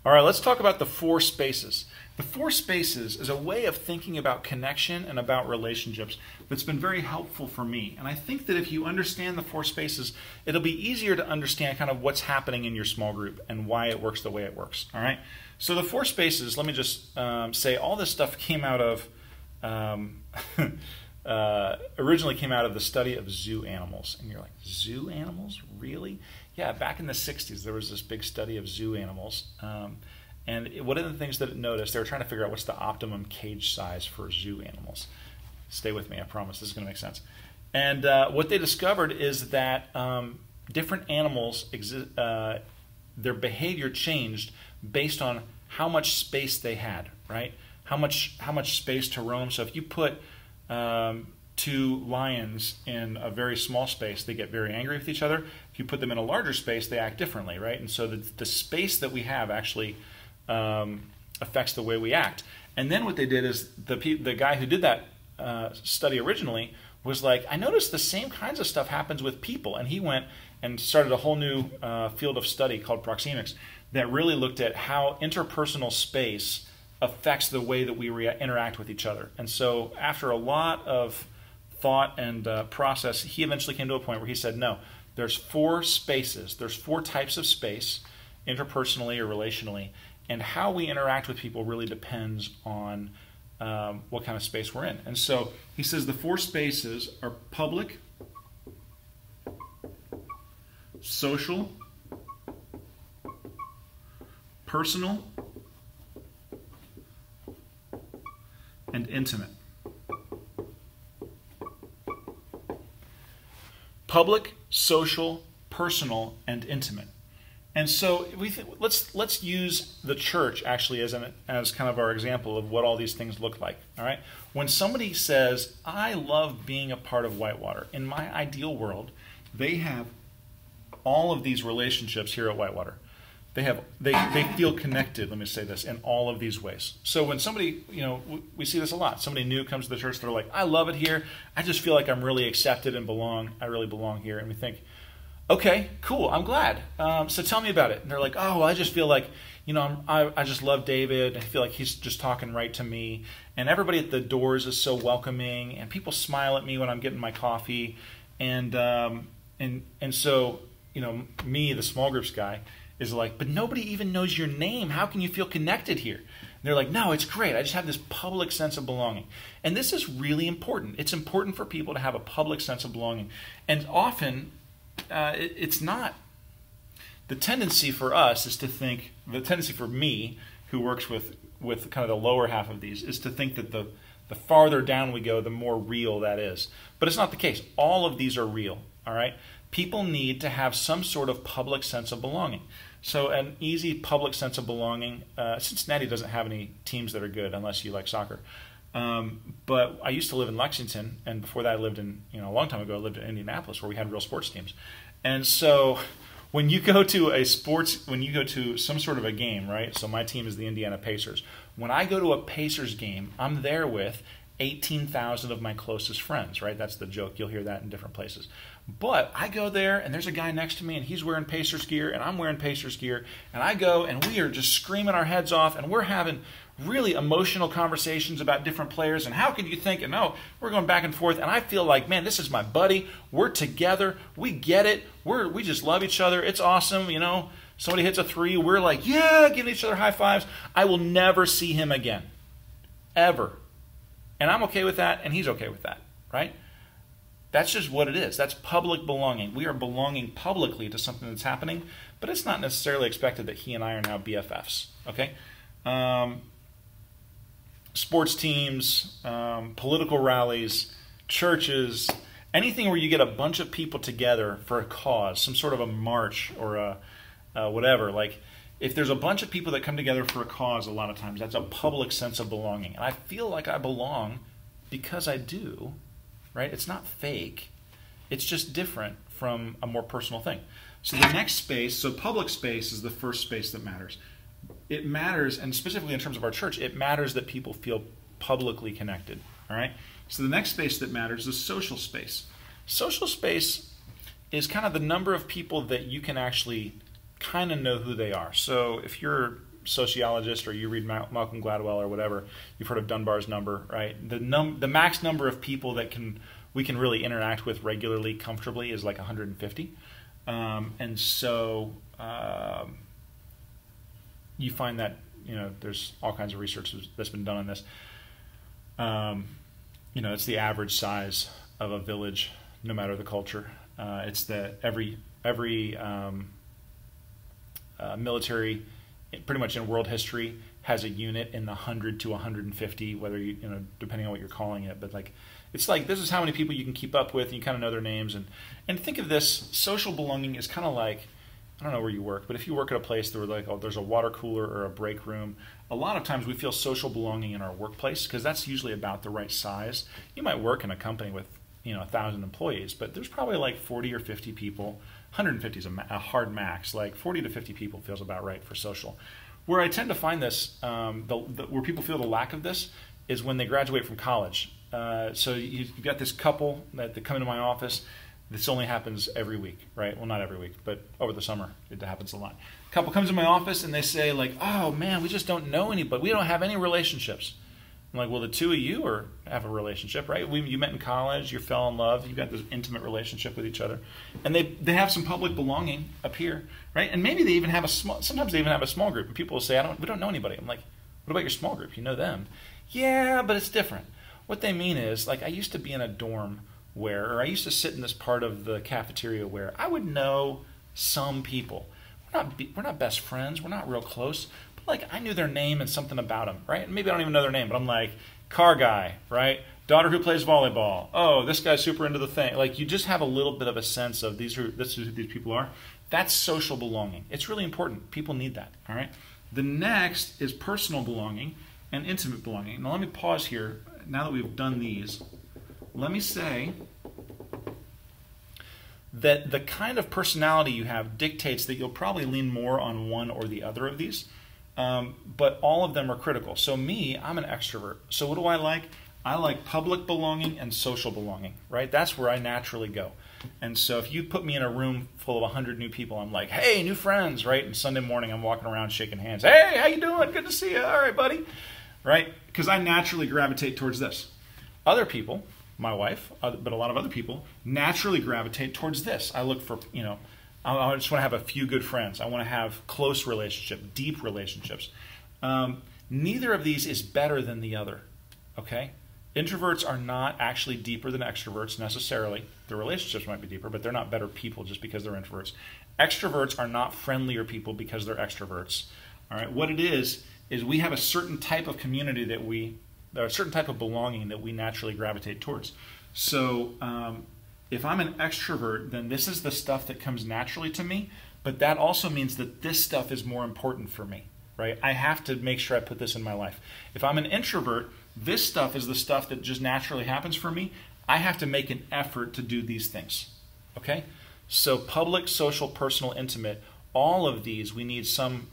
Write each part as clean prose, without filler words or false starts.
All right, let's talk about the four spaces. The four spaces is a way of thinking about connection and about relationships that's been very helpful for me. And I think that if you understand the four spaces, it'll be easier to understand kind of what's happening in your small group and why it works the way it works. All right. So the four spaces, let me just say all this stuff came out of, originally came out of the study of zoo animals. And you're like, zoo animals? Really? Yeah, back in the 60s, there was this big study of zoo animals. And one of the things that it noticed, they were trying to figure out what's the optimum cage size for zoo animals. Stay with me, I promise this is going to make sense. And what they discovered is that different animals, their behavior changed based on how much space they had, right? How much space to roam. So if you put two lions in a very small space, they get very angry with each other. If you put them in a larger space, they act differently, right? And so the space that we have actually affects the way we act. And then what they did is the guy who did that study originally was like, I noticed the same kinds of stuff happens with people. And he went and started a whole new field of study called proxemics that really looked at how interpersonal space affects the way that we interact with each other. And so after a lot of thought and process, he eventually came to a point where he said, no, there's four spaces. There's four types of space, interpersonally or relationally, and how we interact with people really depends on what kind of space we're in. And so he says the four spaces are public, social, personal, and intimate. Public, social, personal, and intimate. And so let's use the church actually as kind of our example of what all these things look like. All right. When somebody says, "I love being a part of Whitewater," in my ideal world, they have all of these relationships here at Whitewater. They feel connected. Let me say this in all of these ways. So when somebody, we see this a lot. Somebody new comes to the church, they're like, "I love it here. I just feel like I'm really accepted and belong. I really belong here." And we think, okay, cool, I'm glad. So tell me about it. And they're like, oh, I just feel like, I just love David. I feel like he's just talking right to me. And everybody at the doors is so welcoming. And people smile at me when I'm getting my coffee. And so, me, the small groups guy, is like, but nobody even knows your name. How can you feel connected here? And they're like, no, it's great. I just have this public sense of belonging. And this is really important. It's important for people to have a public sense of belonging. And often, it's not. The tendency for us is to think, the tendency for me, who works with kind of the lower half of these, is to think that the farther down we go, the more real that is. But it's not the case. All of these are real, all right? People need to have some sort of public sense of belonging. So an easy public sense of belonging, Cincinnati doesn't have any teams that are good unless you like soccer. But I used to live in Lexington, and before that I lived in, a long time ago, I lived in Indianapolis where we had real sports teams. And so when you go to some sort of a game, right? So my team is the Indiana Pacers. When I go to a Pacers game, I'm there with 18,000 of my closest friends, right? That's the joke. You'll hear that in different places. But I go there, and there's a guy next to me, and he's wearing Pacers gear, and I'm wearing Pacers gear, and I go, and we are just screaming our heads off, and we're having really emotional conversations about different players, and how could you think, and no, we're going back and forth, and I feel like, man, this is my buddy, we're together, we get it, we just love each other, it's awesome, somebody hits a three, we're like, yeah, giving each other high fives. I will never see him again, ever. And I'm okay with that, and he's okay with that, right? That's just what it is. That's public belonging. We are belonging publicly to something that's happening, but it's not necessarily expected that he and I are now BFFs, okay? Sports teams, political rallies, churches, anything where you get a bunch of people together for a cause, some sort of a march or a whatever. Like, if there's a bunch of people that come together for a cause, a lot of times, that's a public sense of belonging. And I feel like I belong because I do, right? It's not fake. It's just different from a more personal thing. So the next space, so public space is the first space that matters. It matters, and specifically in terms of our church, it matters that people feel publicly connected, all right? So the next space that matters is social space. Social space is kind of the number of people that you can actually kind of know who they are. So if you're sociologist or you read Malcolm Gladwell or whatever, you've heard of Dunbar's number, right? The max number of people that we can really interact with regularly, comfortably, is like 150. And so you find that, there's all kinds of research that's been done on this. It's the average size of a village, no matter the culture. It's that every military, pretty much in world history, has a unit in the 100 to 150, whether depending on what you're calling it. But it's like this is how many people you can keep up with, and you kind of know their names. And think of this: social belonging is kind of like, I don't know where you work, but if you work at a place that there's a water cooler or a break room, a lot of times we feel social belonging in our workplace because that's usually about the right size. You might work in a company with 1,000 employees, but there's probably like 40 or 50 people. 150 is a hard max. Like 40 to 50 people feels about right for social. Where I tend to find this, where people feel the lack of this, is when they graduate from college. So you've got this couple that come into my office. This only happens every week, right? Well, not every week, but over the summer it happens a lot. A couple comes in my office and they say like, "Oh man, we just don't know anybody. We don't have any relationships." I'm like, "Well, the two of you have a relationship, right? You met in college, you fell in love, you've got this intimate relationship with each other, and they have some public belonging up here, right? And maybe they even have sometimes they even have a small group. And people will say, we don't know anybody." I'm like, "What about your small group? You know them." "Yeah, but it's different." What they mean is, like, I used to be in a dorm or I used to sit in this part of the cafeteria where I would know some people. We're not best friends, we're not real close, but like I knew their name and something about them, right? And maybe I don't even know their name, but I'm like, car guy, right? Daughter who plays volleyball. Oh, this guy's super into the thing. Like you just have a little bit of a sense of this is who these people are. That's social belonging. It's really important. People need that, all right? The next is personal belonging and intimate belonging. Now let me pause here. Now that we've done these, let me say that the kind of personality you have dictates that you'll probably lean more on one or the other of these, but all of them are critical. So me, I'm an extrovert. So what do I like? I like public belonging and social belonging, right? That's where I naturally go. And so if you put me in a room full of 100 new people, I'm like, "Hey, new friends," right? And Sunday morning, I'm walking around shaking hands. "Hey, how you doing? Good to see you. All right, buddy." Right? Because I naturally gravitate towards this. Other people, my wife, but a lot of other people, naturally gravitate towards this. I look for, I just want to have a few good friends. I want to have close relationships, deep relationships. Neither of these is better than the other, okay? Introverts are not actually deeper than extroverts necessarily. Their relationships might be deeper, but they're not better people just because they're introverts. Extroverts are not friendlier people because they're extroverts. All right, what it is we have a certain type of community a certain type of belonging that we naturally gravitate towards. So if I'm an extrovert, then this is the stuff that comes naturally to me, but that also means that this stuff is more important for me, right? I have to make sure I put this in my life. If I'm an introvert, this stuff is the stuff that just naturally happens for me. I have to make an effort to do these things, okay? So public, social, personal, intimate, all of these we need some,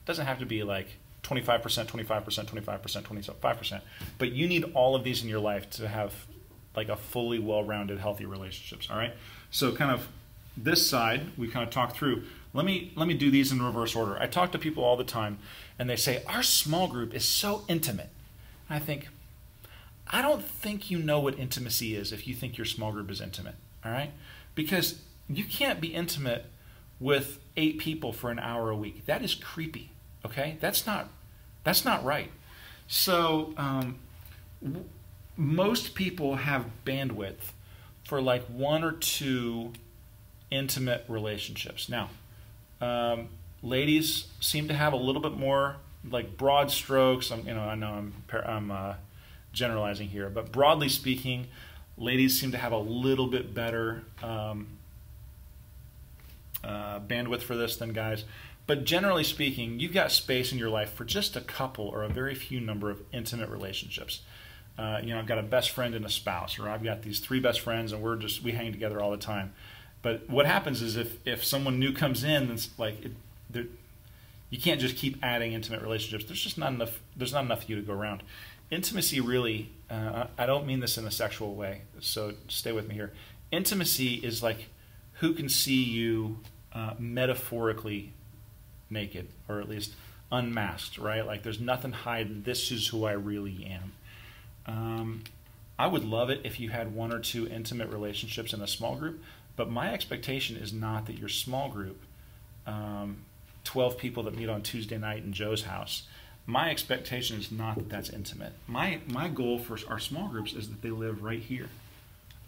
doesn't have to be like 25%, 25%, 25%, 25%, but you need all of these in your life to have like a fully well-rounded, healthy relationships, all right? So kind of this side, we kind of talked through. Let me do these in reverse order. I talk to people all the time, and they say, "Our small group is so intimate." And I think, I don't think you know what intimacy is if you think your small group is intimate, all right? Because you can't be intimate with 8 people for an hour a week. That is creepy, okay? That's not right. So most people have bandwidth for like 1 or 2 intimate relationships. Now, ladies seem to have a little bit more like broad strokes. I know I'm generalizing here, but broadly speaking, ladies seem to have a little bit better bandwidth for this than guys. But generally speaking, you've got space in your life for just a couple or a very few number of intimate relationships. I've got a best friend and a spouse, or I've got these 3 best friends and we hang together all the time. But what happens is if someone new comes in, it's like you can't just keep adding intimate relationships. There's not enough for you to go around. Intimacy really, I don't mean this in a sexual way, so stay with me here. Intimacy is like who can see you metaphorically naked, or at least unmasked, right? Like there's nothing hiding. This is who I really am. I would love it if you had 1 or 2 intimate relationships in a small group, but my expectation is not that your small group, 12 people that meet on Tuesday night in Joe's house, my expectation is not that that's intimate. My goal for our small groups is that they live right here,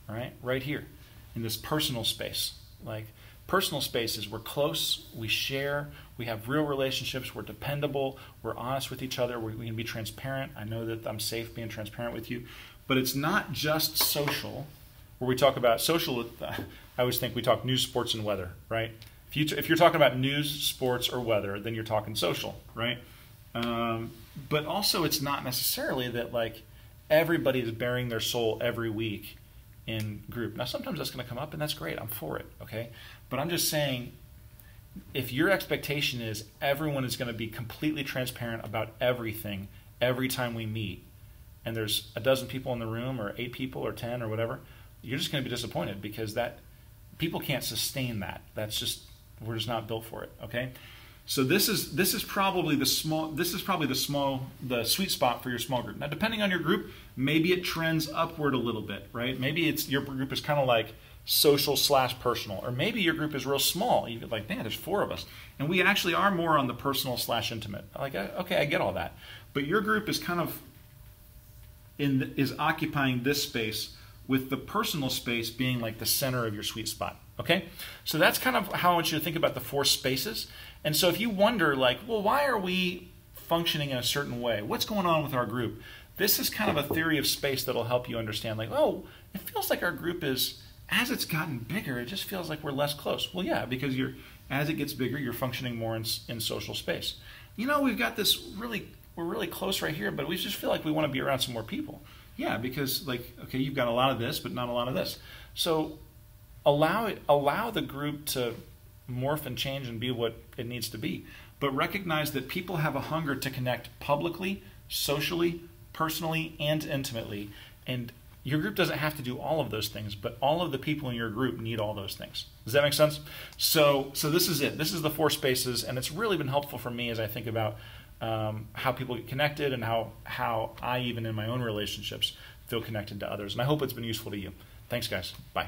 right here, in this personal space. Like personal spaces, we're close, we share, we have real relationships, we're dependable, we're honest with each other, we can be transparent. I know that I'm safe being transparent with you. But it's not just social, where we talk about social. I always think we talk news, sports, and weather, right? If you're talking about news, sports, or weather, then you're talking social, right? But also it's not necessarily that like everybody is bearing their soul every week in group. Now sometimes that's going to come up, and that's great. I'm for it, okay? But I'm just saying, if your expectation is everyone is going to be completely transparent about everything every time we meet, and there's a dozen people in the room, or 8 people, or 10, or whatever, you're just going to be disappointed, because that people can't sustain that. That's just, we're just not built for it. Okay, so this is probably the sweet spot for your small group. Now, depending on your group, maybe it trends upward a little bit, right? Maybe your group is kind of like social / personal, or maybe your group is real small. You're like, man, there's 4 of us, and we actually are more on the personal / intimate. Like, okay, I get all that, but your group is kind of is occupying this space, with the personal space being like the center of your sweet spot. Okay, so that's kind of how I want you to think about the 4 spaces. And so if you wonder, like, well, why are we functioning in a certain way? What's going on with our group? This is kind of a theory of space that'll help you understand, like, oh, it feels like our group is, as it's gotten bigger, it just feels like we're less close. Well, yeah, because as it gets bigger, you're functioning more in social space. You know, we've got this we're really close right here, but we just feel like we want to be around some more people. Yeah, because like, okay, you've got a lot of this, but not a lot of this. So allow the group to morph and change and be what it needs to be. But recognize that people have a hunger to connect publicly, socially, personally, and intimately. And your group doesn't have to do all of those things, but all of the people in your group need all those things. Does that make sense? So this is it. This is the 4 spaces, and it's really been helpful for me as I think about how people get connected, and how I, even in my own relationships, feel connected to others. And I hope it's been useful to you. Thanks, guys. Bye.